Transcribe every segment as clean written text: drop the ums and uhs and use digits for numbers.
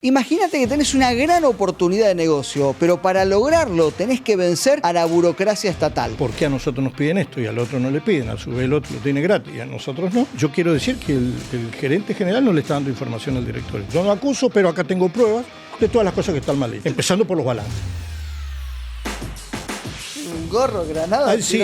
Imagínate que tenés una gran oportunidad de negocio, pero para lograrlo tenés que vencer a la burocracia estatal. ¿Por qué a nosotros nos piden esto y al otro no le piden? A su vez el otro lo tiene gratis y a nosotros no. Yo quiero decir que el gerente general no le está dando información al directorio. Yo no acuso, pero acá tengo pruebas de todas las cosas que están mal hechas, empezando por los balances. Un gorro, granada. Sí,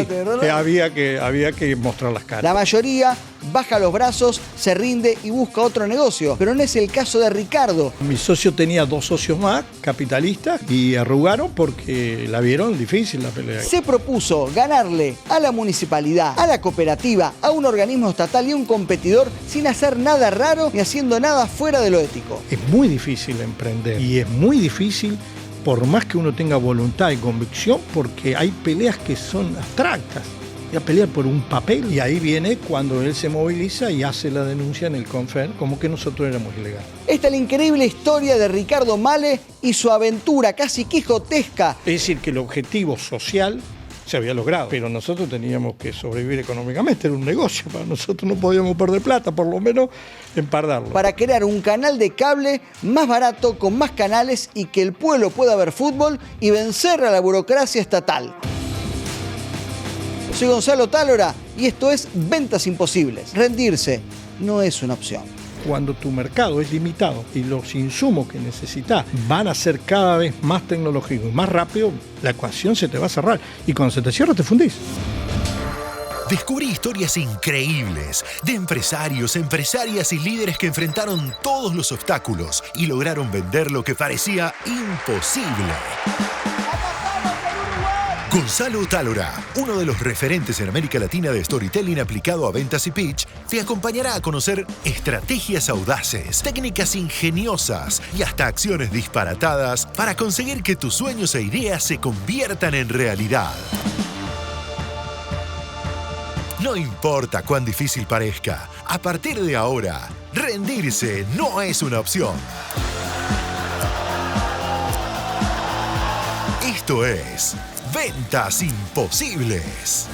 había que mostrar las caras. La mayoría baja los brazos, se rinde y busca otro negocio, pero no es el caso de Ricardo. Mi socio tenía 2 socios más, capitalistas, y arrugaron porque la vieron difícil la pelea. Se propuso ganarle a la municipalidad, a la cooperativa, a un organismo estatal y a un competidor sin hacer nada raro ni haciendo nada fuera de lo ético. Es muy difícil emprender y es muy difícil por más que uno tenga voluntad y convicción, porque hay peleas que son abstractas. Y a pelear por un papel, y ahí viene cuando él se moviliza y hace la denuncia en el Confer, como que nosotros éramos ilegales. Esta es la increíble historia de Ricardo Malle y su aventura casi quijotesca. Es decir, que el objetivo social se había logrado, pero nosotros teníamos que sobrevivir económicamente, era un negocio, para nosotros no podíamos perder plata, por lo menos empardarlo. Para crear un canal de cable más barato, con más canales y que el pueblo pueda ver fútbol y vencer a la burocracia estatal. Soy Gonzalo Tálora y esto es Ventas Imposibles. Rendirse no es una opción. Cuando tu mercado es limitado y los insumos que necesitas van a ser cada vez más tecnológicos y más rápido, la ecuación se te va a cerrar y cuando se te cierra te fundís. Descubrí historias increíbles de empresarios, empresarias y líderes que enfrentaron todos los obstáculos y lograron vender lo que parecía imposible. Gonzalo Tálora, uno de los referentes en América Latina de storytelling aplicado a ventas y pitch, te acompañará a conocer estrategias audaces, técnicas ingeniosas y hasta acciones disparatadas para conseguir que tus sueños e ideas se conviertan en realidad. No importa cuán difícil parezca, a partir de ahora, rendirse no es una opción. Esto es Ventas Imposibles.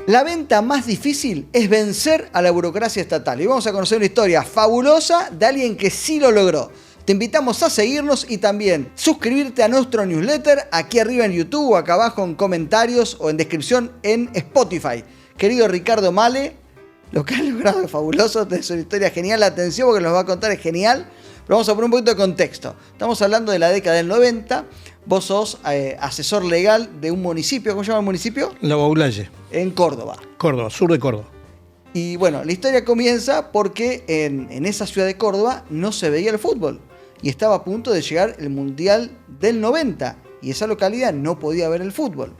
La venta más difícil es vencer a la burocracia estatal. Y vamos a conocer una historia fabulosa de alguien que sí lo logró. Te invitamos a seguirnos y también suscribirte a nuestro newsletter aquí arriba en YouTube o acá abajo en comentarios o en descripción en Spotify. Querido Ricardo Malle, lo que has logrado es fabuloso, es una historia genial, atención porque nos va a contar, es genial, pero vamos a poner un poquito de contexto. Estamos hablando de la década del 90, vos sos asesor legal de un municipio, ¿cómo se llama el municipio? La Baulalle. En Córdoba. Córdoba, sur de Córdoba. Y bueno, la historia comienza porque en esa ciudad de Córdoba no se veía el fútbol y estaba a punto de llegar el Mundial del 90 y esa localidad no podía ver el fútbol.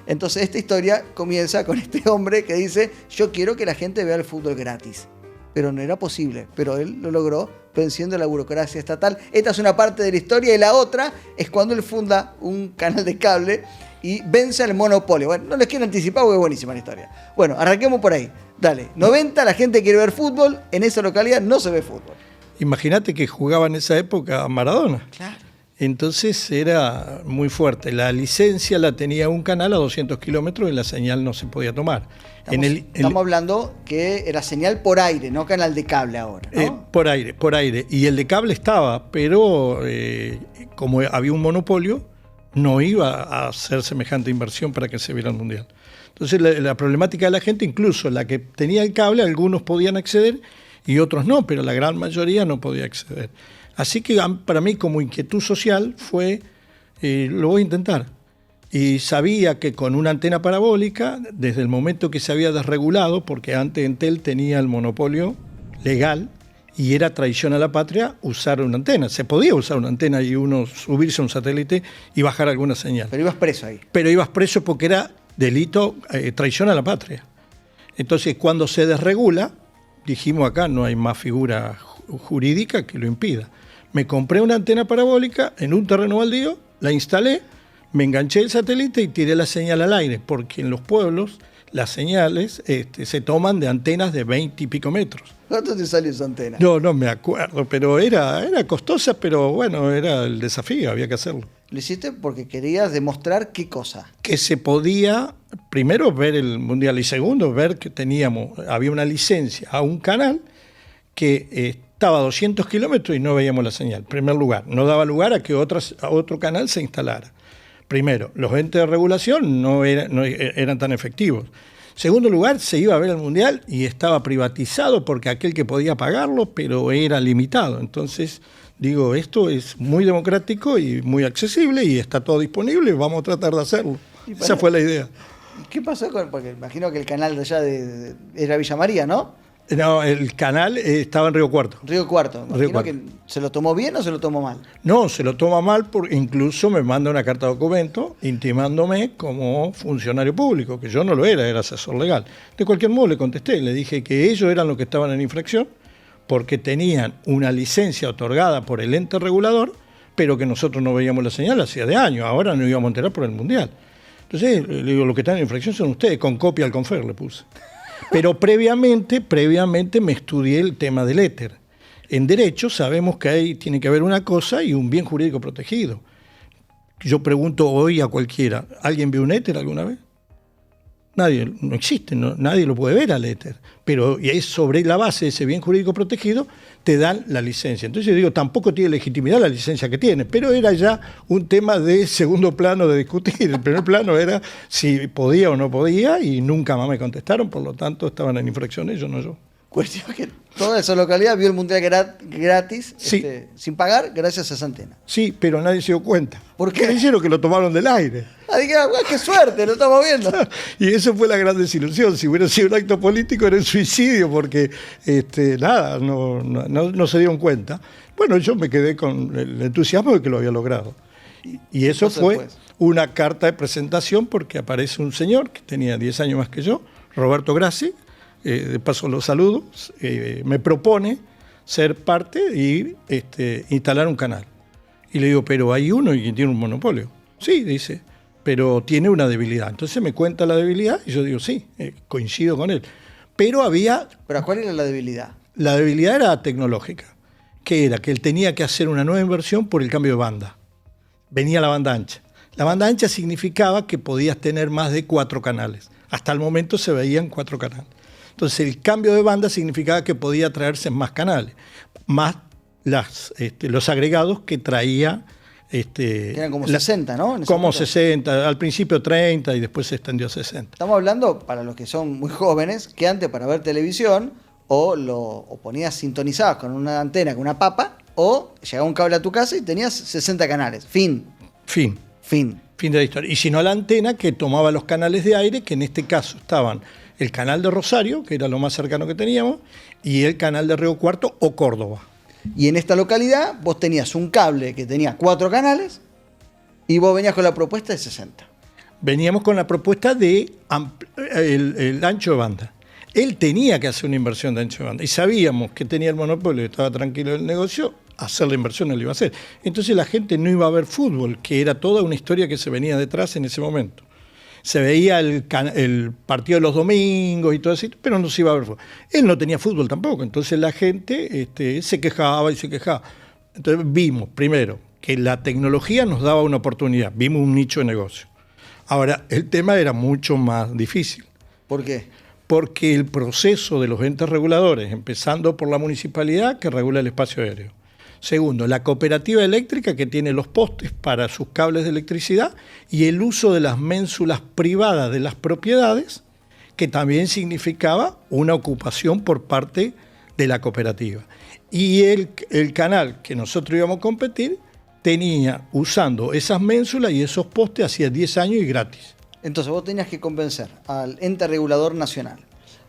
Entonces esta historia comienza con este hombre que dice: yo quiero que la gente vea el fútbol gratis. Pero no era posible, pero él lo logró venciendo la burocracia estatal. Esta es una parte de la historia y la otra es cuando él funda un canal de cable y vence al monopolio. Bueno, no les quiero anticipar porque es buenísima la historia. Bueno, arranquemos por ahí. Dale, 90, la gente quiere ver fútbol, en esa localidad no se ve fútbol. Imagínate que jugaba en esa época Maradona. Claro. Entonces era muy fuerte. La licencia la tenía un canal a 200 kilómetros y la señal no se podía tomar. Estamos hablando que era señal por aire, no canal de cable ahora, ¿no? Por aire. Y el de cable estaba, pero como había un monopolio, no iba a hacer semejante inversión para que se viera el Mundial. Entonces la problemática de la gente, incluso la que tenía el cable, algunos podían acceder y otros no, pero la gran mayoría no podía acceder. Así que para mí como inquietud social fue, lo voy a intentar. Y sabía que con una antena parabólica, desde el momento que se había desregulado, porque antes Entel tenía el monopolio legal y era traición a la patria usar una antena. Se podía usar una antena y uno subirse a un satélite y bajar alguna señal. Pero ibas preso ahí. Pero ibas preso porque era delito, traición a la patria. Entonces cuando se desregula, dijimos acá no hay más figura jurídica que lo impida. Me compré una antena parabólica en un terreno baldío, la instalé, me enganché el satélite y tiré la señal al aire, porque en los pueblos las señales se toman de antenas de 20 y pico metros. ¿Cuánto te salió esa antena? No me acuerdo, pero era costosa, pero bueno, era el desafío, había que hacerlo. Lo hiciste porque querías demostrar qué cosa. Que se podía primero ver el Mundial y segundo ver que había una licencia a un canal que estaba a 200 kilómetros y no veíamos la señal. En primer lugar, no daba lugar a que otro canal se instalara. Primero, los entes de regulación no eran tan efectivos. Segundo lugar, se iba a ver el Mundial y estaba privatizado porque aquel que podía pagarlo, pero era limitado. Entonces, digo, esto es muy democrático y muy accesible y está todo disponible, vamos a tratar de hacerlo. Esa fue la idea. ¿Y qué pasó porque imagino que el canal de allá era Villa María, ¿no? No, el canal estaba en Río Cuarto. Río Cuarto. Imagino que ¿se lo tomó bien o se lo tomó mal? No, se lo toma mal porque incluso me manda una carta de documento intimándome como funcionario público, que yo no lo era asesor legal. De cualquier modo le contesté, le dije que ellos eran los que estaban en infracción porque tenían una licencia otorgada por el ente regulador, pero que nosotros no veíamos la señal hacía de años, ahora no íbamos a enterar por el Mundial. Entonces, le digo, los que están en infracción son ustedes, con copia al Confer le puse. Pero previamente me estudié el tema del éter. En derecho sabemos que ahí tiene que haber una cosa y un bien jurídico protegido. Yo pregunto hoy a cualquiera, ¿alguien vio un éter alguna vez? Nadie, no existe, nadie lo puede ver al éter. Pero y es sobre la base de ese bien jurídico protegido te dan la licencia. Entonces yo digo, tampoco tiene legitimidad la licencia que tiene, pero era ya un tema de segundo plano de discutir. El primer plano era si podía o no podía y nunca más me contestaron, por lo tanto estaban en infracción ellos, no yo. Cuestión que toda esa localidad vio el Mundial gratis, sí. Sin pagar, gracias a esa antena. Sí, pero nadie se dio cuenta. ¿Por qué? Me dijeron que lo tomaron del aire. Dije, qué suerte, lo estamos viendo. Y eso fue la gran desilusión. Si hubiera sido un acto político era un suicidio porque no se dieron cuenta. Bueno, yo me quedé con el entusiasmo de que lo había logrado. Y eso fue una carta de presentación porque aparece un señor que tenía 10 años más que yo, Roberto Grassi, de paso los saludo, me propone ser parte y instalar un canal. Y le digo, pero hay uno y tiene un monopolio. Sí, dice, pero tiene una debilidad. Entonces me cuenta la debilidad y yo digo, sí, coincido con él. Pero ¿cuál era la debilidad? La debilidad era tecnológica, que era que él tenía que hacer una nueva inversión por el cambio de banda. Venía la banda ancha. La banda ancha significaba que podías tener más de 4 canales. Hasta el momento se veían 4 canales. Entonces el cambio de banda significaba que podía traerse más canales, más los agregados que traía... eran como 60, ¿no? Como 60, al principio 30 y después se extendió a 60. Estamos hablando, para los que son muy jóvenes, que antes para ver televisión o ponías sintonizadas con una antena, con una papa, o llegaba un cable a tu casa y tenías 60 canales. Fin de la historia. Y si no, la antena que tomaba los canales de aire, que en este caso estaban el canal de Rosario, que era lo más cercano que teníamos, y el canal de Río Cuarto o Córdoba. Y en esta localidad vos tenías un cable que tenía 4 canales y vos venías con la propuesta de 60. Veníamos con la propuesta de el ancho de banda. Él tenía que hacer una inversión de ancho de banda y sabíamos que tenía el monopolio y estaba tranquilo en el negocio, hacer la inversión él lo iba a hacer. Entonces la gente no iba a ver fútbol, que era toda una historia que se venía detrás en ese momento. Se veía el partido de los domingos y todo eso, pero no se iba a ver fútbol. Él no tenía fútbol tampoco, entonces la gente se quejaba y se quejaba. Entonces vimos, primero, que la tecnología nos daba una oportunidad, vimos un nicho de negocio. Ahora, el tema era mucho más difícil. ¿Por qué? Porque el proceso de los entes reguladores, empezando por la municipalidad que regula el espacio aéreo. Segundo, la cooperativa eléctrica que tiene los postes para sus cables de electricidad y el uso de las ménsulas privadas de las propiedades, que también significaba una ocupación por parte de la cooperativa. Y el canal que nosotros íbamos a competir tenía, usando esas ménsulas y esos postes, hacía 10 años y gratis. Entonces vos tenías que convencer al ente regulador nacional,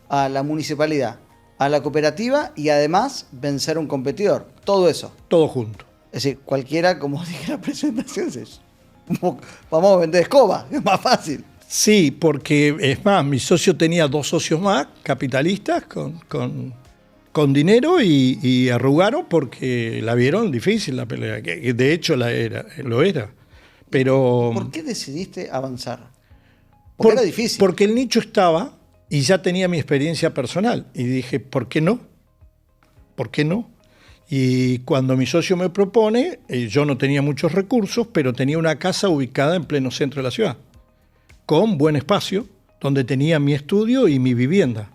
a la municipalidad, a la cooperativa y además vencer a un competidor. Todo eso. Todo junto. Es decir, cualquiera, como dije en la presentación, vamos a vender escoba, es más fácil. Sí, porque es más, mi socio tenía 2 socios más, capitalistas, con dinero y arrugaron porque la vieron difícil la pelea, que de hecho lo era. Pero, ¿por qué decidiste avanzar? Porque era difícil. Porque el nicho estaba y ya tenía mi experiencia personal. Y dije, ¿por qué no? ¿Por qué no? Y cuando mi socio me propone, yo no tenía muchos recursos, pero tenía una casa ubicada en pleno centro de la ciudad, con buen espacio, donde tenía mi estudio y mi vivienda.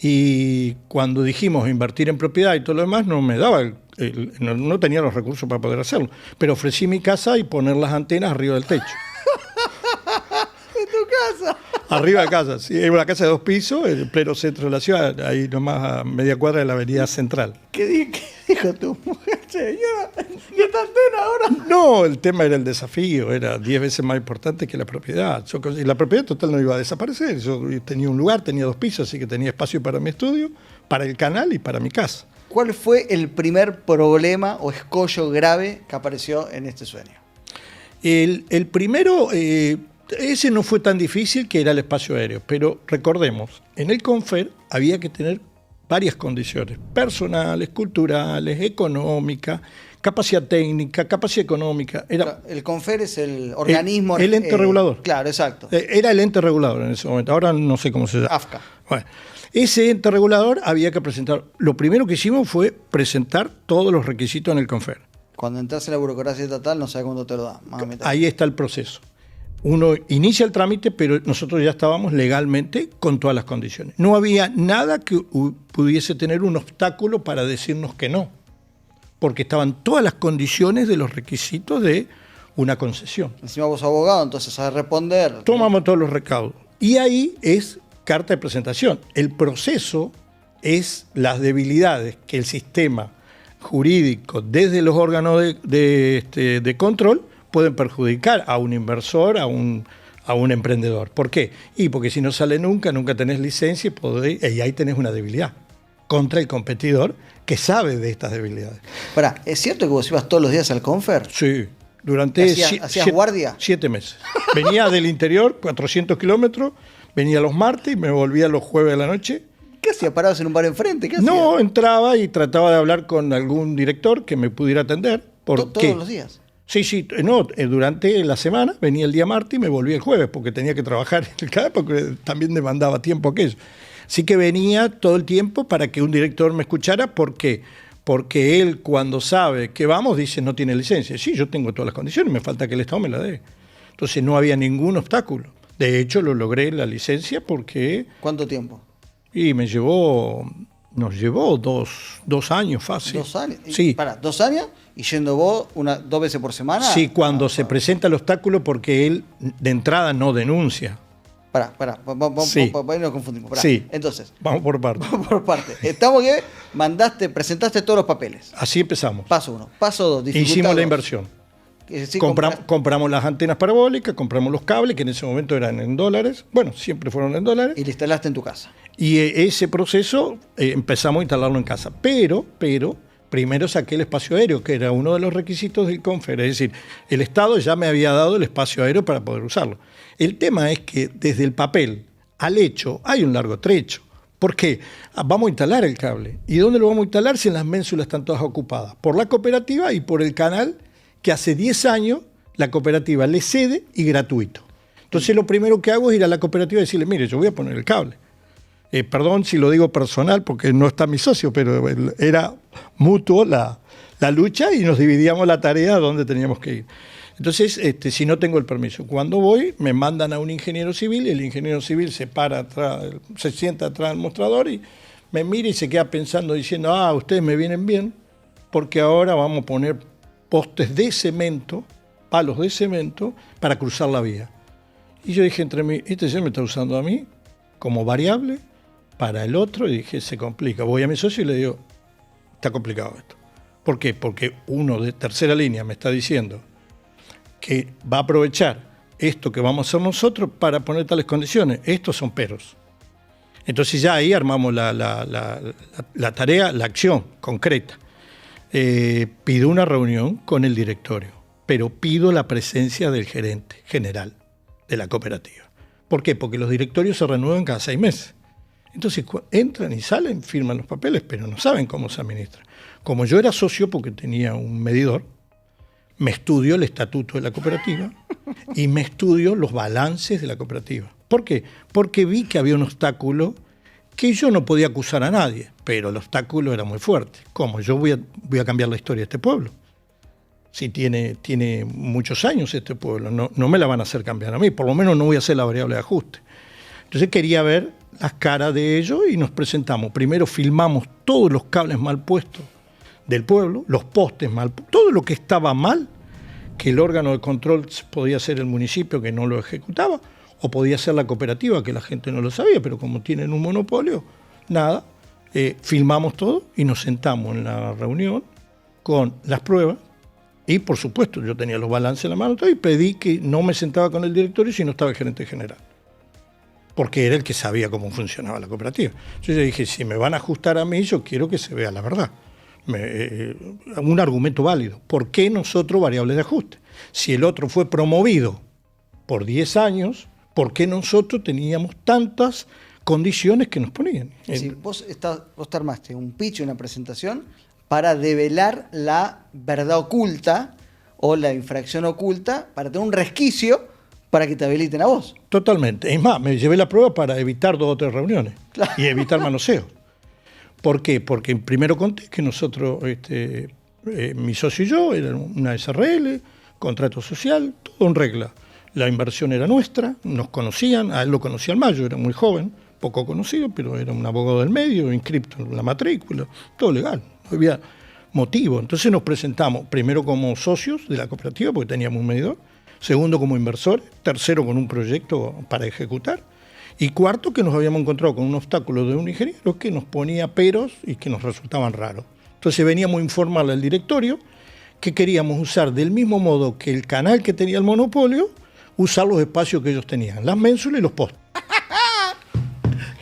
Y cuando dijimos invertir en propiedad y todo lo demás, no me daba, no tenía los recursos para poder hacerlo. Pero ofrecí mi casa y poner las antenas arriba del techo. ¿En tu casa? Arriba de casa, sí. Es una casa de 2 pisos, en pleno centro de la ciudad, ahí nomás a media cuadra de la avenida Central. ¿Qué dijo tu mujer, señora? ¿Y esta antena ahora? No, el tema era el desafío, era 10 veces más importante que la propiedad. Y la propiedad total no iba a desaparecer. Yo tenía un lugar, tenía 2 pisos, así que tenía espacio para mi estudio, para el canal y para mi casa. ¿Cuál fue el primer problema o escollo grave que apareció en este sueño? El primero, ese no fue tan difícil, que era el espacio aéreo, pero recordemos, en el Confer había que tener varias condiciones, personales, culturales, económicas, capacidad técnica, capacidad económica. El Confer es el organismo... El ente regulador. Claro, exacto. Era el ente regulador en ese momento, ahora no sé cómo se llama. AFCA. Bueno, ese ente regulador había que presentar, lo primero que hicimos fue presentar todos los requisitos en el Confer. Cuando entras en la burocracia estatal no sabes cuándo te lo da. Ahí está el proceso. Uno inicia el trámite, pero nosotros ya estábamos legalmente con todas las condiciones. No había nada que pudiese tener un obstáculo para decirnos que no, porque estaban todas las condiciones de los requisitos de una concesión. Encima vos abogado, entonces sabes responder. Tomamos todos los recaudos. Y ahí es carta de presentación. El proceso es las debilidades que el sistema jurídico, desde los órganos de control, pueden perjudicar a un inversor, a un emprendedor. ¿Por qué? Y porque si no sale nunca tenés licencia y ahí tenés una debilidad contra el competidor que sabe de estas debilidades. Pará, ¿es cierto que vos ibas todos los días al Confer? Sí, durante... ¿Hacías guardia? 7 meses. Venía del interior, 400 kilómetros, venía los martes y me volvía los jueves de la noche. ¿Qué hacía? ¿Parabas en un bar enfrente? ¿Qué hacía? No, entraba y trataba de hablar con algún director que me pudiera atender. ¿Todos los días? Sí, no, durante la semana venía el día martes y me volvía el jueves porque tenía que trabajar en el canal porque también demandaba tiempo aquello. Así que venía todo el tiempo para que un director me escuchara. ¿Por qué? Porque él, cuando sabe que vamos, dice no tiene licencia. Sí, yo tengo todas las condiciones, me falta que el Estado me la dé. Entonces no había ningún obstáculo. De hecho, lo logré la licencia porque... ¿Cuánto tiempo? Y nos llevó dos años fácil. ¿2 años? Sí. Para, 2 años y yendo vos 2 veces por semana. Sí, cuando se presenta el obstáculo porque él de entrada no denuncia. Sí. Ahí nos confundimos. Sí. Entonces. Vamos por partes. Vamos por parte. Estamos que presentaste todos los papeles. Así empezamos. Paso 1. Paso 2. Hicimos la inversión. Compramos las antenas parabólicas, compramos los cables, que en ese momento eran en dólares. Bueno, siempre fueron en dólares. Y lo instalaste en tu casa. Y ese proceso empezamos a instalarlo en casa. Pero primero saqué el espacio aéreo, que era uno de los requisitos del Confer. Es decir, el Estado ya me había dado el espacio aéreo para poder usarlo. El tema es que desde el papel al hecho hay un largo trecho. ¿Por qué? Vamos a instalar el cable. ¿Y dónde lo vamos a instalar si en las ménsulas están todas ocupadas? Por la cooperativa y por el canal que hace 10 años la cooperativa le cede y gratuito. Entonces lo primero que hago es ir a la cooperativa y decirle, mire, yo voy a poner el cable. Perdón si lo digo personal porque no está mi socio, pero era mutuo la lucha y nos dividíamos la tarea a dónde teníamos que ir. Entonces, si no tengo el permiso, cuando voy me mandan a un ingeniero civil y el ingeniero civil se sienta atrás del mostrador y me mira y se queda pensando diciendo, ustedes me vienen bien porque ahora vamos a poner postes de cemento, palos de cemento para cruzar la vía. Y yo dije entre mí, este señor me está usando a mí como variable para el otro y dije, se complica. Voy a mi socio y le digo, está complicado esto. ¿Por qué? Porque uno de tercera línea me está diciendo que va a aprovechar esto que vamos a hacer nosotros para poner tales condiciones. Estos son peros. Entonces ya ahí armamos la tarea, la acción concreta. Pido una reunión con el directorio, pero pido la presencia del gerente general de la cooperativa. ¿Por qué? Porque los directorios se renuevan cada 6 meses. Entonces entran y salen, firman los papeles, pero no saben cómo se administra. Como yo era socio porque tenía un medidor, me estudio el estatuto de la cooperativa y me estudio los balances de la cooperativa. ¿Por qué? Porque vi que había un obstáculo que yo no podía acusar a nadie, pero el obstáculo era muy fuerte. ¿Cómo? Yo voy a cambiar la historia de este pueblo. Si tiene muchos años este pueblo, no me la van a hacer cambiar a mí, por lo menos no voy a hacer la variable de ajuste. Entonces quería ver las caras de ellos y nos presentamos. Primero filmamos todos los cables mal puestos del pueblo, los postes mal puestos, todo lo que estaba mal, que el órgano de control podía ser el municipio que no lo ejecutaba, o podía ser la cooperativa que la gente no lo sabía, pero como tienen un monopolio, nada. Filmamos todo y nos sentamos en la reunión con las pruebas. Y, por supuesto, yo tenía los balances en la mano y pedí que no me sentaba con el directorio si no estaba el gerente general. Porque era el que sabía cómo funcionaba la cooperativa. Entonces yo dije, si me van a ajustar a mí, yo quiero que se vea la verdad. Un argumento válido. ¿Por qué nosotros variables de ajuste? Si el otro fue promovido por 10 años, ¿por qué nosotros teníamos tantas condiciones que nos ponían? Sí, vos te armaste un pitch, una presentación para develar la verdad oculta o la infracción oculta, para tener un resquicio para que te habiliten a vos. Totalmente. Es más, me llevé la prueba para evitar 2 o 3 reuniones. Claro. Y evitar manoseo. ¿Por qué? Porque primero conté que nosotros, mi socio y yo, era una SRL, contrato social, todo en regla. La inversión era nuestra, nos conocían, a él lo conocía el Mayo, era muy joven, poco conocido, pero era un abogado del medio, inscripto en la matrícula, todo legal. No había motivo. Entonces nos presentamos primero como socios de la cooperativa, porque teníamos un medidor, segundo como inversores, tercero con un proyecto para ejecutar, y cuarto que nos habíamos encontrado con un obstáculo de un ingeniero que nos ponía peros y que nos resultaban raros. Entonces veníamos a informarle al directorio que queríamos usar del mismo modo que el canal que tenía el monopolio, usar los espacios que ellos tenían, las ménsulas y los postes.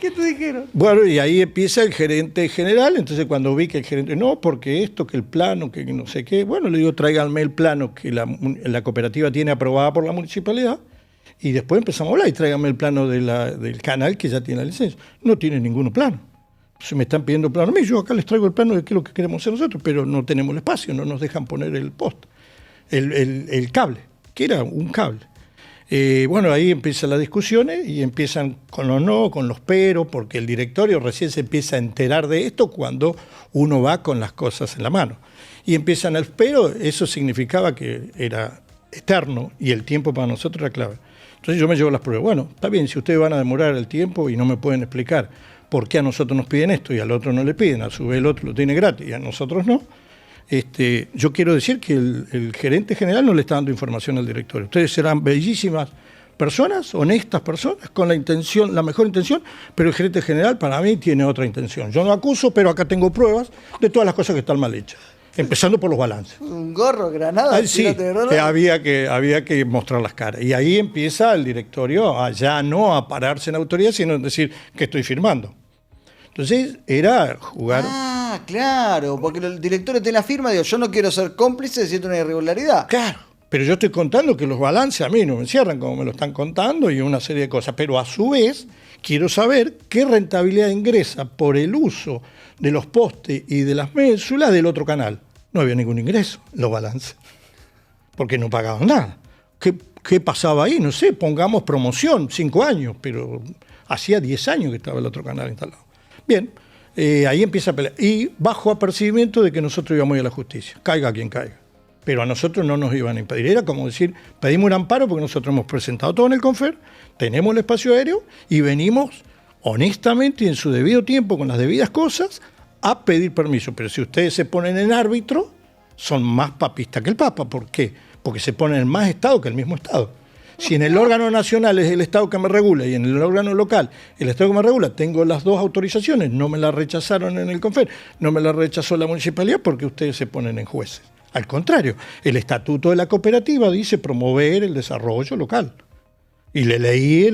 ¿Qué te dijeron? Bueno, y ahí empieza el gerente general. Entonces cuando vi que el gerente, no, porque esto, que el plano, que no sé qué, bueno, le digo, tráiganme el plano que la cooperativa tiene aprobada por la municipalidad, y después empezamos a hablar, y tráiganme el plano del canal que ya tiene la licencia. No tiene ningún plano. Se me están pidiendo plano a mí, yo acá les traigo el plano de qué es lo que queremos hacer nosotros, pero no tenemos el espacio, no nos dejan poner el post, el cable, que era un cable. Bueno, ahí empiezan las discusiones y empiezan con los no, con los pero, porque el directorio recién se empieza a enterar de esto cuando uno va con las cosas en la mano. Y empiezan el pero, eso significaba que era eterno y el tiempo para nosotros era clave. Entonces yo me llevo las pruebas. Bueno, está bien, si ustedes van a demorar el tiempo y no me pueden explicar por qué a nosotros nos piden esto y al otro no le piden, a su vez el otro lo tiene gratis y a nosotros no. Yo quiero decir que el gerente general no le está dando información al directorio. Ustedes serán bellísimas personas, honestas personas, con la mejor intención, pero el gerente general para mí tiene otra intención. Yo no acuso, pero acá tengo pruebas de todas las cosas que están mal hechas, empezando por los balances. Un gorro, granada. Sí, había que mostrar las caras. Y ahí empieza el directorio a ya no a pararse en autoridad, sino a decir que estoy firmando. Entonces era jugar... Ah, claro, porque el directorio tiene la firma, digo, yo no quiero ser cómplice si es una irregularidad. Claro, pero yo estoy contando que los balances a mí no me cierran como me lo están contando y una serie de cosas, pero a su vez quiero saber qué rentabilidad ingresa por el uso de los postes y de las ménsulas del otro canal. No había ningún ingreso en los balances, porque no pagaban nada. ¿Qué pasaba ahí? No sé, pongamos promoción, 5 años, pero hacía 10 años que estaba el otro canal instalado. Bien, ahí empieza a pelear. Y bajo apercibimiento de que nosotros íbamos a ir a la justicia, caiga quien caiga. Pero a nosotros no nos iban a impedir. Era como decir, pedimos un amparo porque nosotros hemos presentado todo en el Confer, tenemos el espacio aéreo y venimos honestamente y en su debido tiempo, con las debidas cosas, a pedir permiso. Pero si ustedes se ponen en árbitro, son más papistas que el Papa. ¿Por qué? Porque se ponen en más Estado que el mismo Estado. Si en el órgano nacional es el Estado que me regula y en el órgano local el Estado que me regula, tengo las dos autorizaciones, no me las rechazaron en el Confer, no me las rechazó la municipalidad porque ustedes se ponen en jueces. Al contrario, el estatuto de la cooperativa dice promover el desarrollo local. Y le leí,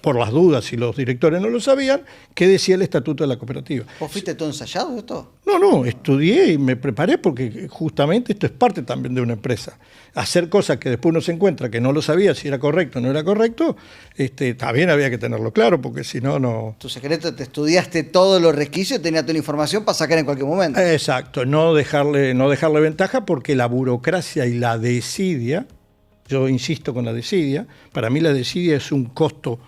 por las dudas, si los directores no lo sabían, qué decía el estatuto de la cooperativa. ¿Vos fuiste todo ensayado de esto? No, estudié y me preparé porque justamente esto es parte también de una empresa. Hacer cosas que después uno se encuentra que no lo sabía si era correcto o no era correcto, también había que tenerlo claro porque si no, no... Tu secreto, te estudiaste todos los resquicios, tenías toda la información para sacar en cualquier momento. Exacto, no dejarle ventaja porque la burocracia y la desidia, yo insisto con la desidia, para mí la desidia es un costo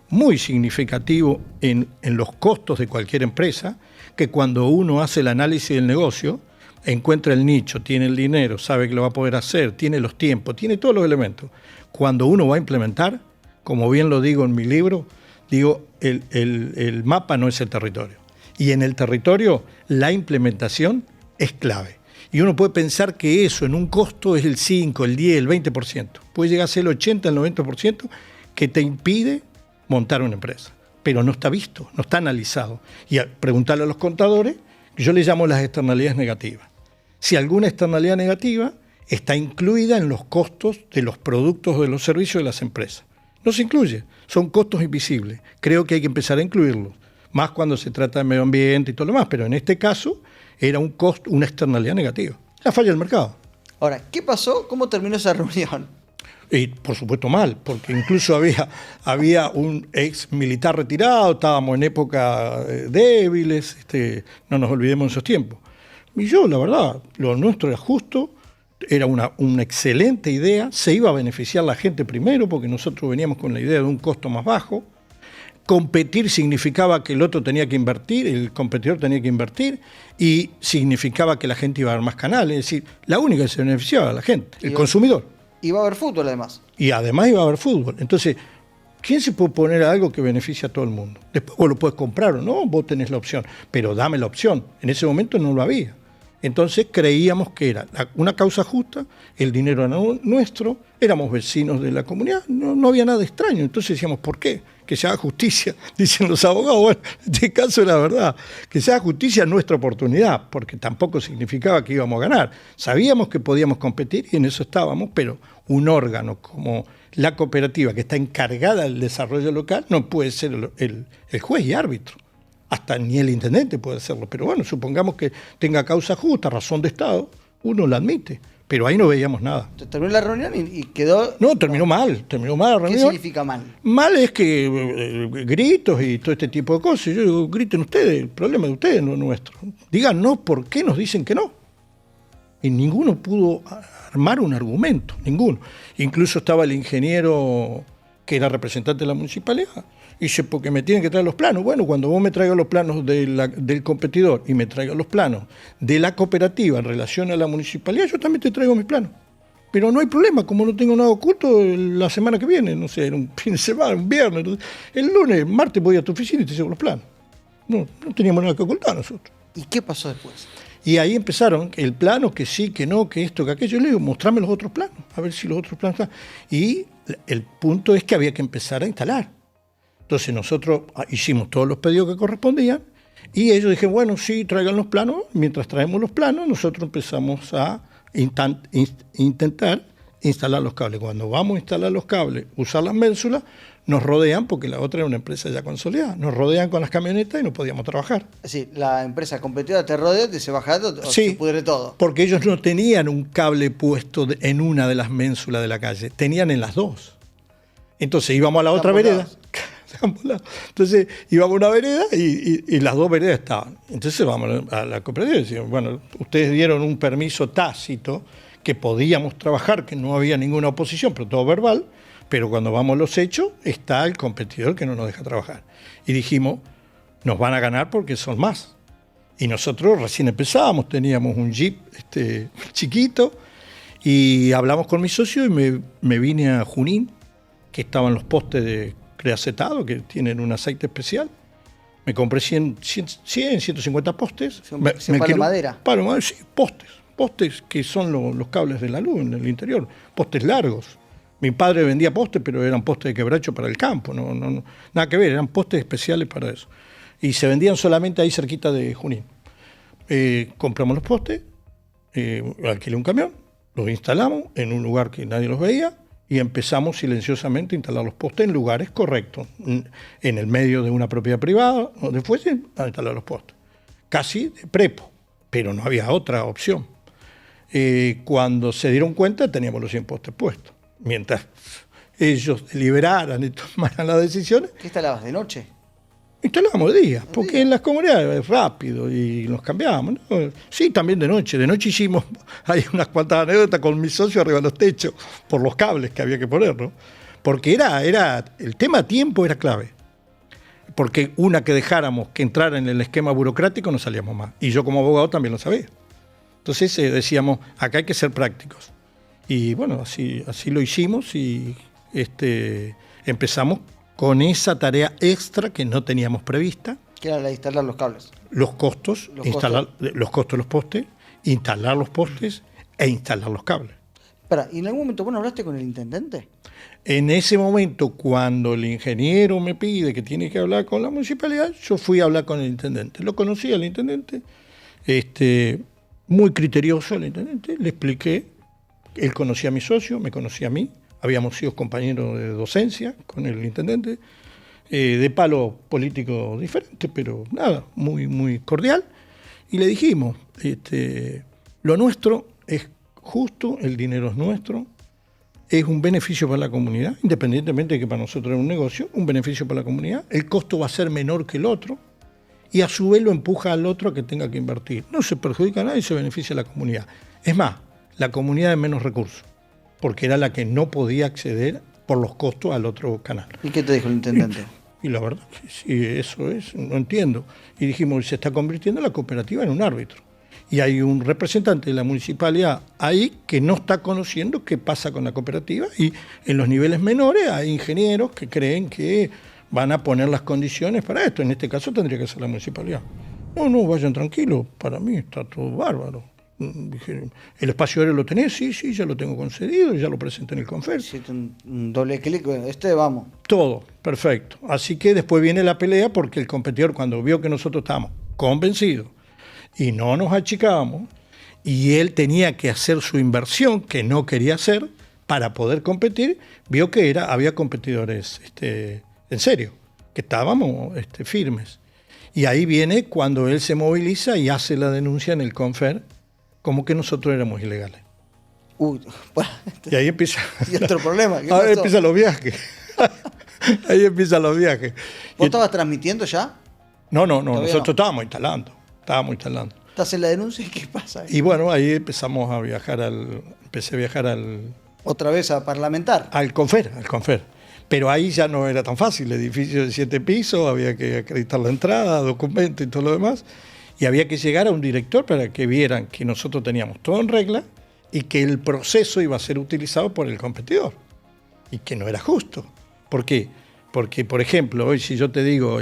muy significativo en los costos de cualquier empresa, que cuando uno hace el análisis del negocio, encuentra el nicho, tiene el dinero, sabe que lo va a poder hacer, tiene los tiempos, tiene todos los elementos. Cuando uno va a implementar, como bien lo digo en mi libro, digo, el mapa no es el territorio. Y en el territorio la implementación es clave. Y uno puede pensar que eso en un costo es el 5, el 10, el 20%. Puede llegar a ser el 80, el 90% que te impide montar una empresa. Pero no está visto, no está analizado. Y preguntarle a los contadores, yo le llamo las externalidades negativas. Si alguna externalidad negativa está incluida en los costos de los productos o de los servicios de las empresas. No se incluye, son costos invisibles. Creo que hay que empezar a incluirlos, más cuando se trata de medio ambiente y todo lo demás, pero en este caso era un costo, una externalidad negativa. La falla del mercado. Ahora, ¿qué pasó? ¿Cómo terminó esa reunión? Y por supuesto mal, porque incluso había un ex militar retirado, estábamos en época débiles, no nos olvidemos de esos tiempos. Y yo, la verdad, lo nuestro era justo, era una excelente idea, se iba a beneficiar la gente primero, porque nosotros veníamos con la idea de un costo más bajo. Competir significaba que el otro tenía que invertir, el competidor tenía que invertir, y significaba que la gente iba a ver más canales, es decir, la única que se beneficiaba era la gente, el consumidor. Iba a haber fútbol además. Y además iba a haber fútbol. Entonces, ¿quién se puede poner a algo que beneficie a todo el mundo? Después vos lo puedes comprar o no, vos tenés la opción, pero dame la opción. En ese momento no lo había. Entonces creíamos que era una causa justa, el dinero era nuestro, éramos vecinos de la comunidad, no había nada extraño. Entonces decíamos, ¿por qué? Que se haga justicia, dicen los abogados. Bueno, en este caso era verdad, que se haga justicia es nuestra oportunidad, porque tampoco significaba que íbamos a ganar. Sabíamos que podíamos competir y en eso estábamos, pero un órgano como la cooperativa que está encargada del desarrollo local no puede ser el juez y árbitro. Hasta ni el intendente puede hacerlo, pero bueno, supongamos que tenga causa justa, razón de Estado, uno la admite, pero ahí no veíamos nada. Terminó la reunión y quedó... No, terminó mal la reunión. ¿Qué significa mal? Mal es que gritos y todo este tipo de cosas. Yo digo, griten ustedes, el problema de ustedes, no es nuestro. Díganos por qué nos dicen que no. Y ninguno pudo armar un argumento, ninguno. Incluso estaba el ingeniero que era representante de la municipalidad. Y dice, porque me tienen que traer los planos. Bueno, cuando vos me traigas los planos del competidor y me traigas los planos de la cooperativa en relación a la municipalidad, yo también te traigo mis planos. Pero no hay problema, como no tengo nada oculto, la semana que viene, no sé, era un fin de semana, un viernes, entonces, el lunes, martes voy a tu oficina y te llevo los planos. No teníamos nada que ocultar nosotros. ¿Y qué pasó después? Y ahí empezaron, el plano, que sí, que no, que esto, que aquello. Yo le digo, mostrame los otros planos, a ver si los otros planos están. Y el punto es que había que empezar a instalar. Entonces nosotros hicimos todos los pedidos que correspondían y ellos dijeron, bueno, sí, traigan los planos. Mientras traemos los planos, nosotros empezamos a intentar instalar los cables. Cuando vamos a instalar los cables, usar las ménsulas, nos rodean, porque la otra era una empresa ya consolidada, nos rodean con las camionetas y no podíamos trabajar. Sí, la empresa competidora te rodea, te dice bajando, sí, se pudre todo. Porque ellos no tenían un cable puesto en una de las ménsulas de la calle, tenían en las dos. Entonces íbamos a la otra vereda. Entonces íbamos a una vereda y las dos veredas estaban. Entonces vamos a la cooperativa y decimos, bueno, ustedes dieron un permiso tácito que podíamos trabajar, que no había ninguna oposición, pero todo verbal, pero cuando vamos a los hechos está el competidor que no nos deja trabajar. Y dijimos, nos van a ganar porque son más. Y nosotros recién empezábamos, teníamos un Jeep chiquito y hablamos con mi socio y me vine a Junín, que estaban los postes de creacetado, que tienen un aceite especial. Me compré 150 postes. ¿Palo de madera? Palo de madera, sí, postes que son los cables de la luz en el interior, postes largos. Mi padre vendía postes, pero eran postes de quebracho para el campo, no, nada que ver, eran postes especiales para eso. Y se vendían solamente ahí cerquita de Junín. Compramos los postes, alquilé un camión, los instalamos en un lugar que nadie los veía, y empezamos silenciosamente a instalar los postes en lugares correctos, en el medio de una propiedad privada, donde fuese, a instalar los postes. Casi de prepo, pero no había otra opción. Cuando se dieron cuenta, teníamos los 100 postes puestos. Mientras ellos deliberaran y tomaran las decisiones. ¿Qué instalabas, de noche? Instalábamos de día, porque en las comunidades es rápido y nos cambiábamos, ¿no? Sí, también de noche. De noche hicimos, hay unas cuantas anécdotas con mi socio arriba de los techos, por los cables que había que poner, ¿no? Porque era el tema tiempo era clave. Porque una que dejáramos que entrara en el esquema burocrático no salíamos más. Y yo como abogado también lo sabía. Entonces decíamos, acá hay que ser prácticos. Y bueno, así lo hicimos y empezamos con esa tarea extra que no teníamos prevista. Que era la de instalar los cables. Los costos de los postes, instalar los postes e instalar los cables. Espera, ¿y en algún momento vos no hablaste con el intendente? En ese momento, cuando el ingeniero me pide que tiene que hablar con la municipalidad, yo fui a hablar con el intendente. Lo conocí al intendente, muy criterioso el intendente, le expliqué. Él conocía a mi socio, me conocía a mí, habíamos sido compañeros de docencia con el intendente, de palo político diferente, pero nada, muy, muy cordial. Y le dijimos, lo nuestro es justo, el dinero es nuestro, es un beneficio para la comunidad, independientemente de que para nosotros es un negocio, un beneficio para la comunidad, el costo va a ser menor que el otro, y a su vez lo empuja al otro a que tenga que invertir. No se perjudica a nadie, se beneficia a la comunidad. Es más, la comunidad de menos recursos, porque era la que no podía acceder por los costos al otro canal. ¿Y qué te dijo el intendente? Y la verdad, sí, eso es, no entiendo. Y dijimos, se está convirtiendo la cooperativa en un árbitro. Y hay un representante de la municipalidad ahí que no está conociendo qué pasa con la cooperativa, y en los niveles menores hay ingenieros que creen que van a poner las condiciones para esto. En este caso tendría que ser la municipalidad. No, vayan tranquilos, para mí está todo bárbaro. Dije, ¿el espacio aéreo lo tenés? Sí, ya lo tengo concedido, ya lo presenté en el Confer. Hiciste un doble clic, vamos. Todo, perfecto. Así que después viene la pelea, porque el competidor, cuando vio que nosotros estábamos convencidos y no nos achicábamos, y él tenía que hacer su inversión, que no quería hacer, para poder competir, vio que había competidores en serio, que estábamos firmes. Y ahí viene cuando él se moviliza y hace la denuncia en el Confer, como que nosotros éramos ilegales. Y ahí empieza... ¿Y otro problema? Ahí empiezan los viajes. Ahí empiezan los viajes. ¿Vos estabas transmitiendo ya? No, nosotros estábamos instalando. ¿Estás en la denuncia y qué pasa? Y bueno, ahí empezamos a viajar empecé a viajar ¿Otra vez a parlamentar? Al Confer. Pero ahí ya no era tan fácil, edificio de 7 pisos, había que acreditar la entrada, documentos y todo lo demás. Y había que llegar a un director para que vieran que nosotros teníamos todo en regla y que el proceso iba a ser utilizado por el competidor. Y que no era justo. ¿Por qué? Porque, por ejemplo, hoy si yo te digo,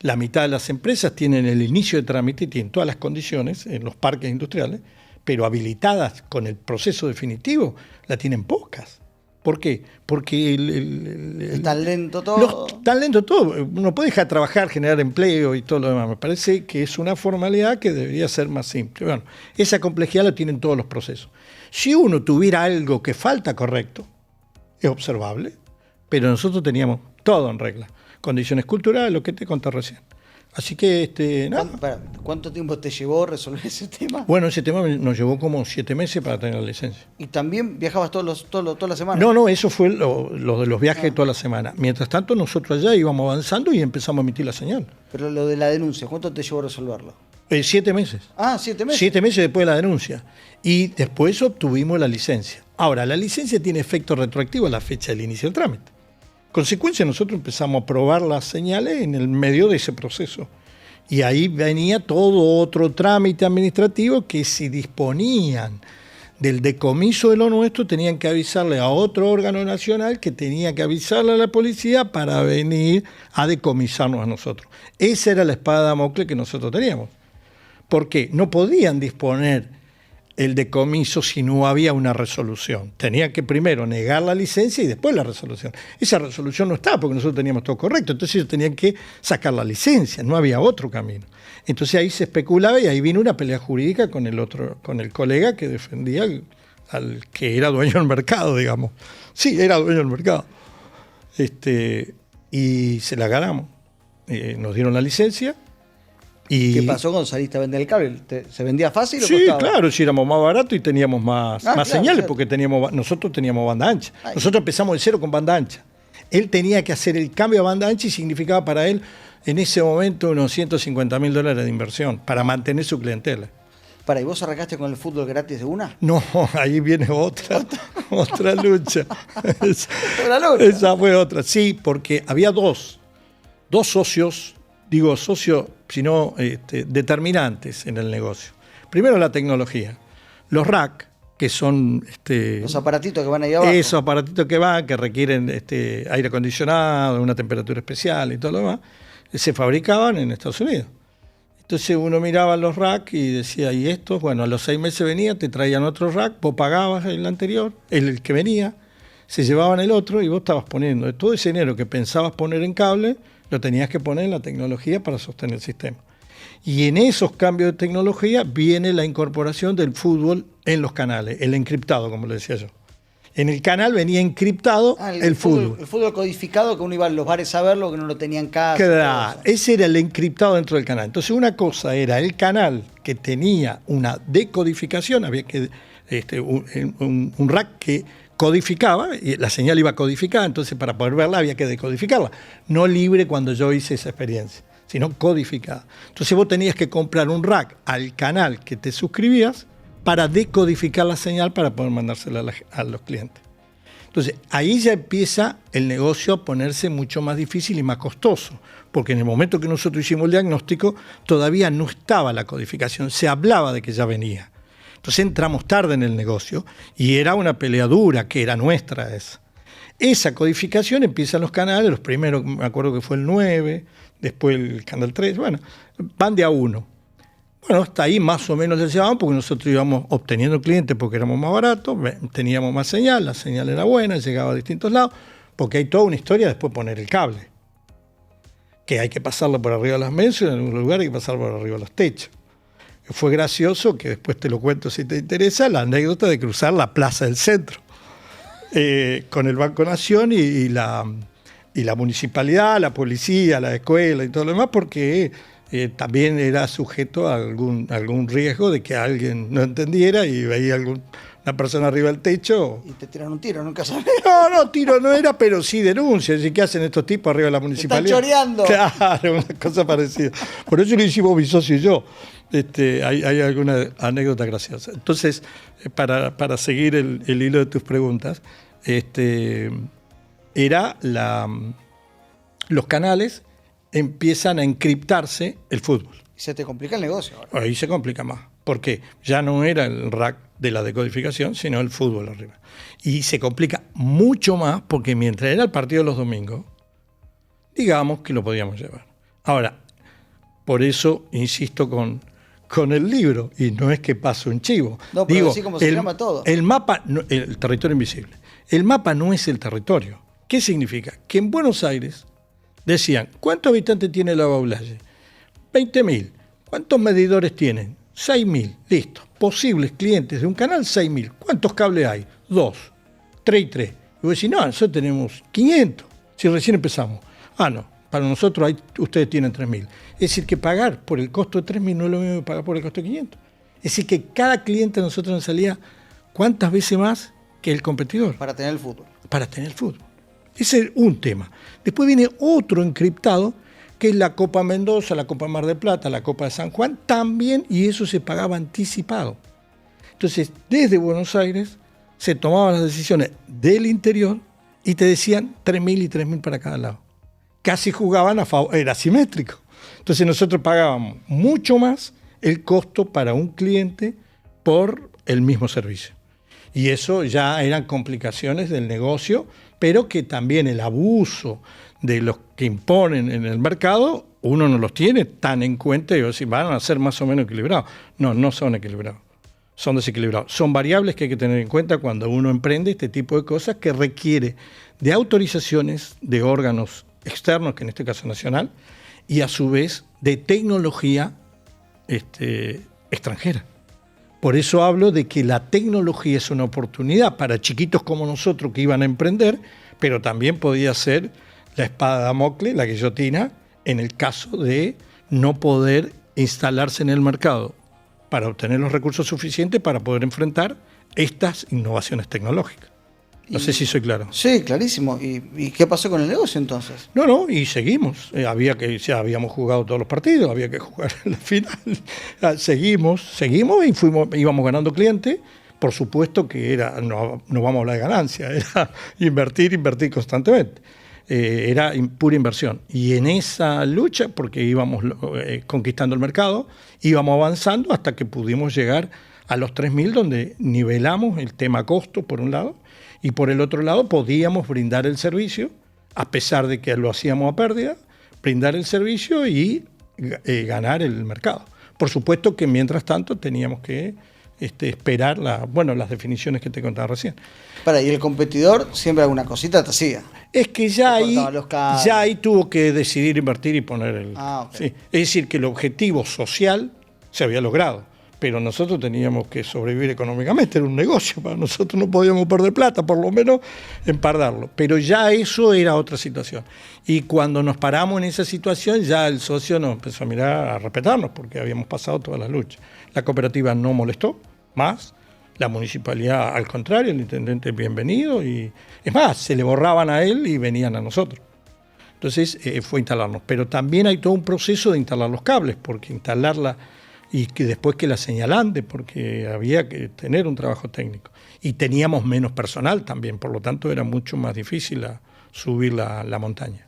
la mitad de las empresas tienen el inicio de trámite y tienen todas las condiciones en los parques industriales, pero habilitadas con el proceso definitivo, la tienen pocas. ¿Por qué? Porque es tan lento todo. Tan lento todo. Uno puede dejar de trabajar, generar empleo y todo lo demás. Me parece que es una formalidad que debería ser más simple. Bueno, esa complejidad la tienen todos los procesos. Si uno tuviera algo que falta correcto, es observable, pero nosotros teníamos todo en regla. Condiciones culturales, lo que te conté recién. Así que, nada. ¿Cuánto tiempo te llevó resolver ese tema? Bueno, ese tema nos llevó como 7 meses para tener la licencia. ¿Y también viajabas toda la semana? No, eso fue lo de los viajes de toda la semana. Mientras tanto, nosotros allá íbamos avanzando y empezamos a emitir la señal. Pero lo de la denuncia, ¿cuánto te llevó resolverlo? 7 meses. 7 meses. 7 meses después de la denuncia. Y después obtuvimos la licencia. Ahora, la licencia tiene efecto retroactivo a la fecha del inicio del trámite. Consecuencia, nosotros empezamos a probar las señales en el medio de ese proceso. Y ahí venía todo otro trámite administrativo que si disponían del decomiso de lo nuestro, tenían que avisarle a otro órgano nacional que tenía que avisarle a la policía para venir a decomisarnos a nosotros. Esa era la espada de Damocles que nosotros teníamos. ¿Por qué? No podían disponer el decomiso si no había una resolución. Tenían que primero negar la licencia y después la resolución. Esa resolución no estaba porque nosotros teníamos todo correcto, entonces ellos tenían que sacar la licencia, no había otro camino. Entonces ahí se especulaba y ahí vino una pelea jurídica con el colega que defendía al que era dueño del mercado, digamos. Sí, era dueño del mercado. Y se la ganamos. Nos dieron la licencia. ¿Qué pasó cuando saliste a vender el cable? ¿Se vendía fácil o sí, costaba? Claro, si éramos más baratos y teníamos más señales, claro. Porque nosotros teníamos banda ancha. Nosotros empezamos de cero con banda ancha. Él tenía que hacer el cambio a banda ancha y significaba para él en ese momento unos $150.000 de inversión para mantener su clientela. ¿Y vos arrancaste con el fútbol gratis de una? No, ahí viene otra lucha. ¿Otra lucha? Esa fue otra, sí, porque había dos socios, sino determinantes en el negocio. primero la tecnología. Los rack, que son... los aparatitos que van ahí abajo. Esos aparatitos que van, que requieren aire acondicionado, una temperatura especial y todo lo demás, se fabricaban en Estados Unidos. Entonces uno miraba los rack y decía, ¿y estos? Bueno, a los 6 meses venía, te traían otro rack, vos pagabas el anterior, el que venía, se llevaban el otro y vos estabas poniendo todo ese dinero que pensabas poner en cable, lo tenías que poner en la tecnología para sostener el sistema. Y en esos cambios de tecnología viene la incorporación del fútbol en los canales, el encriptado, como le decía yo. En el canal venía encriptado el fútbol. El fútbol codificado, que uno iba a los bares a verlo, que no lo tenía en casa. Claro, ese era el encriptado dentro del canal. Entonces una cosa era el canal que tenía una decodificación, había que un rack que codificaba, y la señal iba codificada, entonces para poder verla había que decodificarla. No libre cuando yo hice esa experiencia, sino codificada. Entonces vos tenías que comprar un rack al canal que te suscribías para decodificar la señal para poder mandársela a los clientes. Entonces, ahí ya empieza el negocio a ponerse mucho más difícil y más costoso, porque en el momento que nosotros hicimos el diagnóstico, todavía no estaba la codificación, se hablaba de que ya venía. Entonces entramos tarde en el negocio y era una pelea dura, que era nuestra esa. Esa codificación empieza en los canales, los primeros, me acuerdo que fue el 9, después el canal 3, bueno, van de a uno. Bueno, hasta ahí más o menos les llevaban porque nosotros íbamos obteniendo clientes porque éramos más baratos, teníamos más señal, la señal era buena, llegaba a distintos lados, porque hay toda una historia después poner el cable. Que hay que pasarlo por arriba de las mesas y en algún lugar hay que pasarlo por arriba de los techos. Fue gracioso, que después te lo cuento si te interesa, la anécdota de cruzar la Plaza del Centro con el Banco Nación y la municipalidad, la policía, la escuela y todo lo demás, porque también era sujeto a algún riesgo de que alguien no entendiera y veía una persona arriba del techo. Y te tiran un tiro, nunca sabes. No, tiro no era, pero sí denuncia. ¿Qué hacen estos tipos arriba de la municipalidad? Están choreando. Claro, una cosa parecida. Por eso lo hicimos mi socio y yo. Hay alguna anécdota graciosa. Entonces, para seguir el hilo de tus preguntas, los canales empiezan a encriptarse el fútbol. Y se te complica el negocio ahora. Ahí se complica más, porque ya no era el rack de la decodificación, sino el fútbol arriba. Y se complica mucho más porque mientras era el partido de los domingos, digamos que lo podíamos llevar. Ahora, por eso insisto con el libro, y no es que pase un chivo. No, pero así como se llama todo. El mapa, el territorio invisible. El mapa no es el territorio. ¿Qué significa? Que en Buenos Aires decían, ¿cuántos habitantes tiene la Baulalle? 20.000. ¿Cuántos medidores tienen? 6.000. Listo. Posibles clientes de un canal, 6.000. ¿Cuántos cables hay? 2. 3 y 3. Y vos decís, no, nosotros tenemos 500. Si recién empezamos. No. Para nosotros ustedes tienen 3.000. Es decir, que pagar por el costo de 3.000 no es lo mismo que pagar por el costo de 500. Es decir, que cada cliente a nosotros nos salía ¿cuántas veces más que el competidor? Para tener el fútbol. Para tener el fútbol. Ese es un tema. Después viene otro encriptado, que es la Copa Mendoza, la Copa Mar del Plata, la Copa de San Juan, también, y eso se pagaba anticipado. Entonces, desde Buenos Aires se tomaban las decisiones del interior y te decían 3.000 y 3.000 para cada lado. Casi jugaban a favor, era simétrico. Entonces nosotros pagábamos mucho más el costo para un cliente por el mismo servicio. Y eso ya eran complicaciones del negocio, pero que también el abuso de los que imponen en el mercado, uno no los tiene tan en cuenta y decir, van a ser más o menos equilibrados. No son equilibrados, son desequilibrados. Son variables que hay que tener en cuenta cuando uno emprende este tipo de cosas que requiere de autorizaciones de órganos externos, que en este caso nacional, y a su vez de tecnología extranjera. Por eso hablo de que la tecnología es una oportunidad para chiquitos como nosotros que iban a emprender, pero también podía ser la espada de Damocles, la guillotina, en el caso de no poder instalarse en el mercado para obtener los recursos suficientes para poder enfrentar estas innovaciones tecnológicas. No sé si soy claro. Sí, clarísimo. ¿Y qué pasó con el negocio entonces? No, y seguimos. Ya habíamos jugado todos los partidos, había que jugar en la final. Seguimos y íbamos ganando clientes. Por supuesto que no vamos a hablar de ganancia, era invertir constantemente. era pura inversión. Y en esa lucha, porque íbamos conquistando el mercado, íbamos avanzando hasta que pudimos llegar a los 3.000, donde nivelamos el tema costo por un lado, y por el otro lado podíamos brindar el servicio, a pesar de que lo hacíamos a pérdida, brindar el servicio y ganar el mercado. Por supuesto que mientras tanto teníamos que esperar las definiciones que te contaba recién. Y el competidor siempre alguna cosita te hacía. Es que ya ahí tuvo que decidir invertir y poner el... Okay. Sí. Es decir, que el objetivo social se había logrado, pero nosotros teníamos que sobrevivir económicamente, era un negocio, para nosotros no podíamos perder plata, por lo menos empardarlo. Pero ya eso era otra situación. Y cuando nos paramos en esa situación, ya el socio nos empezó a mirar, a respetarnos, porque habíamos pasado todas las luchas. La cooperativa no molestó más, la municipalidad al contrario, el intendente bienvenido, y es más, se le borraban a él y venían a nosotros. Entonces fue instalarnos. Pero también hay todo un proceso de instalar los cables, porque instalarla y que después que la señalande, porque había que tener un trabajo técnico. Y teníamos menos personal también, por lo tanto era mucho más difícil subir la montaña.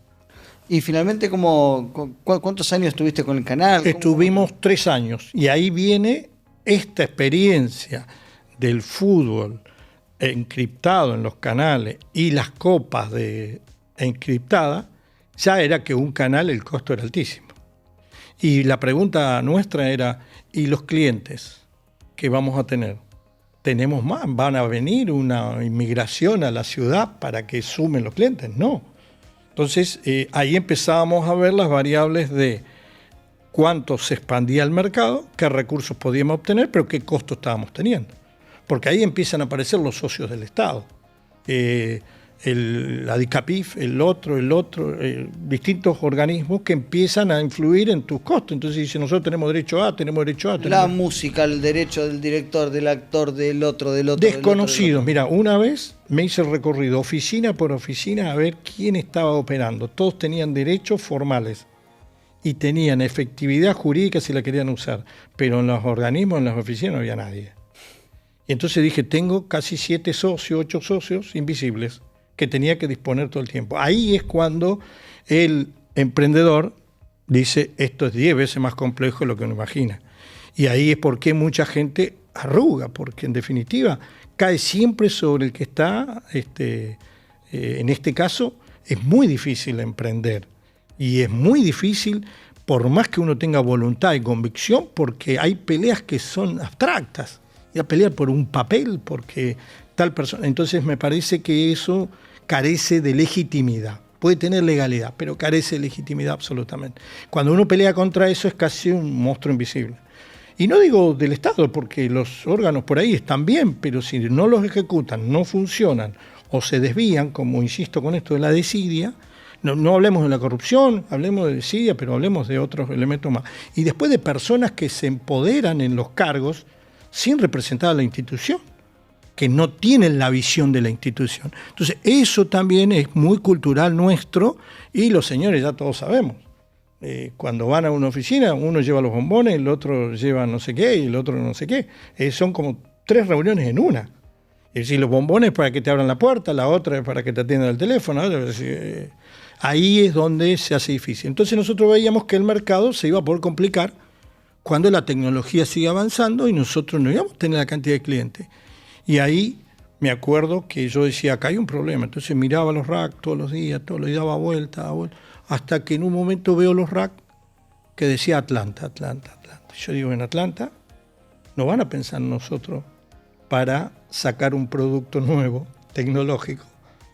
Y finalmente, ¿cuántos años estuviste con el canal? Estuvimos 3 años, y ahí viene esta experiencia del fútbol encriptado en los canales y las copas encriptadas. Ya era que un canal el costo era altísimo. Y la pregunta nuestra era, ¿y los clientes que vamos a tener? ¿Tenemos más? ¿Van a venir una inmigración a la ciudad para que sumen los clientes? No. Entonces, ahí empezábamos a ver las variables de cuánto se expandía el mercado, qué recursos podíamos obtener, pero qué costo estábamos teniendo. Porque ahí empiezan a aparecer los socios del Estado. La DICAPIF, el otro, distintos organismos que empiezan a influir en tus costos. Entonces dice, nosotros tenemos derecho a. La música, el derecho del director, del actor, del otro. Desconocidos. Mira, una vez me hice el recorrido oficina por oficina a ver quién estaba operando. Todos tenían derechos formales y tenían efectividad jurídica si la querían usar. Pero en los organismos, en las oficinas no había nadie. Y entonces dije, tengo casi 7 socios, 8 socios invisibles que tenía que disponer todo el tiempo. Ahí es cuando el emprendedor dice, esto es 10 veces más complejo de lo que uno imagina. Y ahí es por qué mucha gente arruga, porque en definitiva cae siempre sobre el que está, en este caso, es muy difícil emprender. Y es muy difícil, por más que uno tenga voluntad y convicción, porque hay peleas que son abstractas. Ir a pelear por un papel, porque tal persona. Entonces me parece que eso carece de legitimidad. Puede tener legalidad, pero carece de legitimidad absolutamente. Cuando uno pelea contra eso es casi un monstruo invisible. Y no digo del Estado, porque los órganos por ahí están bien, pero si no los ejecutan, no funcionan o se desvían, como insisto con esto de la desidia, no hablemos de la corrupción, hablemos de desidia, pero hablemos de otros elementos más. Y después de personas que se empoderan en los cargos sin representar a la institución, que no tienen la visión de la institución. Entonces, eso también es muy cultural nuestro, y los señores ya todos sabemos. Cuando van a una oficina, uno lleva los bombones, el otro lleva no sé qué, y el otro no sé qué. Son como 3 reuniones en una. Es decir, los bombones para que te abran la puerta, la otra es para que te atiendan el teléfono. Ahí es donde se hace difícil. Entonces nosotros veíamos que el mercado se iba a poder complicar cuando la tecnología sigue avanzando y nosotros no íbamos a tener la cantidad de clientes. Y ahí me acuerdo que yo decía, acá hay un problema. Entonces miraba los racks todos los días, daba vuelta, hasta que en un momento veo los racks que decía Atlanta. Yo digo, en Atlanta no van a pensar en nosotros para sacar un producto nuevo, tecnológico,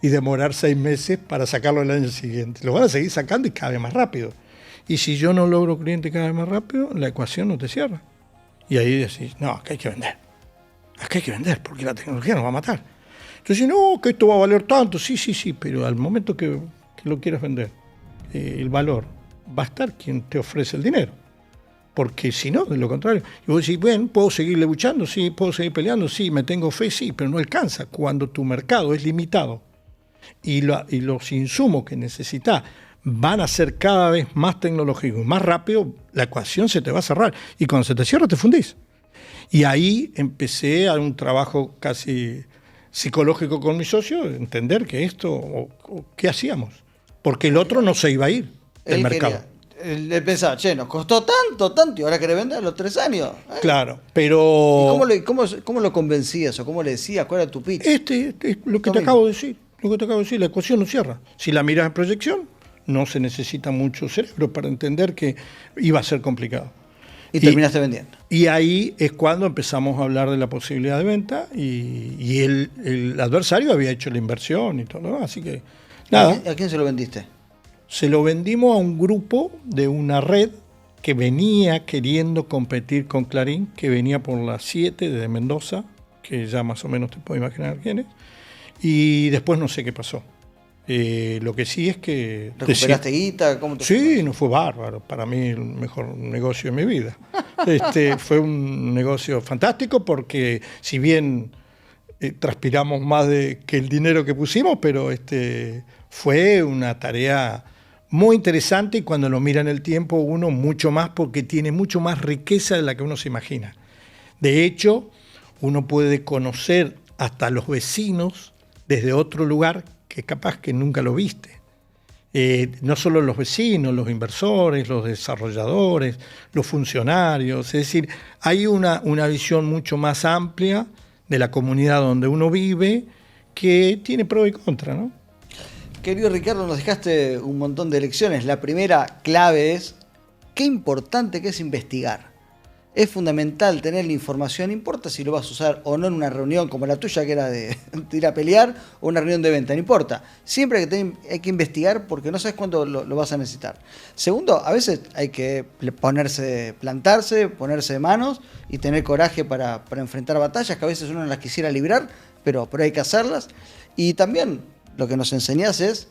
y demorar 6 meses para sacarlo el año siguiente. Lo van a seguir sacando y cada vez más rápido. Y si yo no logro cliente cada vez más rápido, la ecuación no te cierra. Y ahí decís, no, acá hay que vender. Acá hay que vender porque la tecnología nos va a matar. Entonces, no, que esto va a valer tanto. Sí, pero al momento que lo quieras vender, el valor va a estar quien te ofrece el dinero. Porque si no, de lo contrario. Y vos decís, bueno, ¿puedo seguir luchando? Sí, ¿puedo seguir peleando? Sí, me tengo fe, sí, pero no alcanza. Cuando tu mercado es limitado y los insumos que necesitas van a ser cada vez más tecnológicos y más rápido, la ecuación se te va a cerrar. Y cuando se te cierra, te fundís. Y ahí empecé a un trabajo casi psicológico con mi socio, entender que esto, ¿qué hacíamos? porque el otro no se iba a ir del Él mercado. Él pensaba, che, nos costó tanto, y ahora querés vender a los 3 años. Claro, pero... ¿Y cómo lo convencías o cómo le decías? ¿Cuál era tu pitch? Es lo que te acabo de decir. Lo que te acabo de decir, la ecuación no cierra. Si la miras en proyección, no se necesita mucho cerebro para entender que iba a ser complicado. Y terminaste vendiendo. Y ahí es cuando empezamos a hablar de la posibilidad de venta y el adversario había hecho la inversión y todo lo demás. Así que, nada. ¿A quién se lo vendiste? Se lo vendimos a un grupo de una red que venía queriendo competir con Clarín, que venía por la 7 de Mendoza, que ya más o menos te puedo imaginar quién es, y después no sé qué pasó. Lo que sí es que... ¿Recuperaste guita? ¿Cómo te Sí, no fue bárbaro. Para mí el mejor negocio de mi vida. Fue un negocio fantástico porque si bien transpiramos más que el dinero que pusimos, pero fue una tarea muy interesante y cuando lo mira en el tiempo uno mucho más porque tiene mucho más riqueza de la que uno se imagina. De hecho, uno puede conocer hasta los vecinos desde otro lugar que capaz que nunca lo viste. No solo los vecinos, los inversores, los desarrolladores, los funcionarios, es decir, hay una visión mucho más amplia de la comunidad donde uno vive que tiene pro y contra, ¿no? Querido Ricardo, nos dejaste un montón de lecciones. La primera clave es qué importante que es investigar. Es fundamental tener la información, no importa si lo vas a usar o no en una reunión como la tuya, que era de ir a pelear, o una reunión de venta, no importa. Siempre hay que investigar porque no sabes cuándo lo vas a necesitar. Segundo, a veces hay que plantarse, ponerse de manos y tener coraje para enfrentar batallas que a veces uno no las quisiera librar, pero hay que hacerlas. Y también lo que nos enseñás es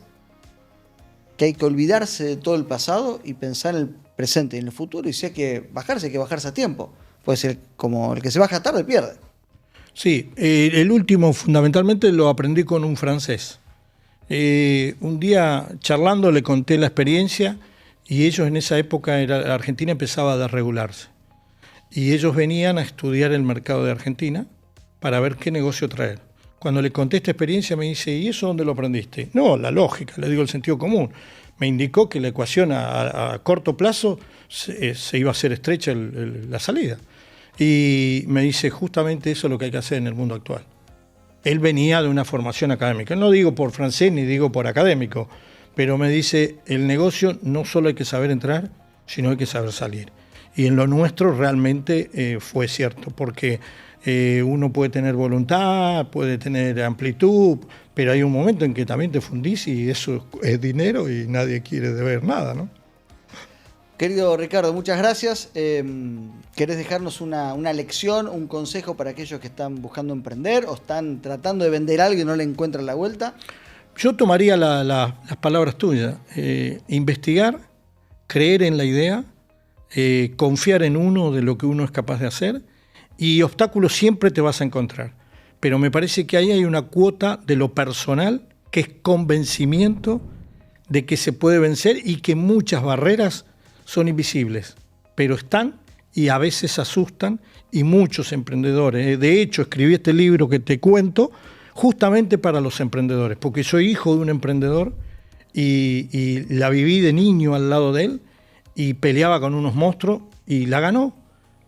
que hay que olvidarse de todo el pasado y pensar en el presente y en el futuro, y si hay que bajarse a tiempo. Puede ser como el que se baja tarde pierde. Sí, el último fundamentalmente lo aprendí con un francés. Un día charlando le conté la experiencia y ellos en esa época, la Argentina empezaba a desregularse. Y ellos venían a estudiar el mercado de Argentina para ver qué negocio traer. Cuando le conté esta experiencia me dice, ¿y eso dónde lo aprendiste? No, la lógica, le digo el sentido común. Me indicó que la ecuación a corto plazo se iba a hacer estrecha la salida. Y me dice, justamente eso es lo que hay que hacer en el mundo actual. Él venía de una formación académica. No digo por francés ni digo por académico, pero me dice, el negocio no solo hay que saber entrar, sino hay que saber salir. Y en lo nuestro realmente fue cierto, porque uno puede tener voluntad, puede tener amplitud, pero hay un momento en que también te fundís y eso es dinero y nadie quiere deber nada, ¿no? Querido Ricardo, muchas gracias. ¿Querés dejarnos una lección, un consejo para aquellos que están buscando emprender o están tratando de vender algo y no le encuentran la vuelta? Yo tomaría las palabras tuyas. Investigar, creer en la idea, confiar en uno de lo que uno es capaz de hacer, y obstáculos siempre te vas a encontrar. Pero me parece que ahí hay una cuota de lo personal que es convencimiento de que se puede vencer y que muchas barreras son invisibles, pero están y a veces asustan, y muchos emprendedores. De hecho, escribí este libro que te cuento justamente para los emprendedores, porque soy hijo de un emprendedor y la viví de niño al lado de él y peleaba con unos monstruos y la ganó.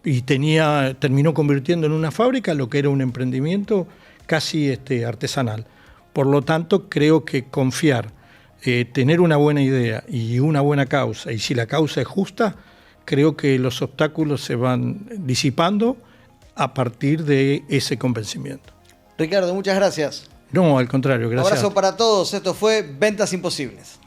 Y terminó convirtiendo en una fábrica lo que era un emprendimiento casi artesanal. Por lo tanto, creo que confiar, tener una buena idea y una buena causa, y si la causa es justa, creo que los obstáculos se van disipando a partir de ese convencimiento. Ricardo, muchas gracias. No, al contrario, gracias. Un abrazo para todos. Esto fue Ventas Imposibles.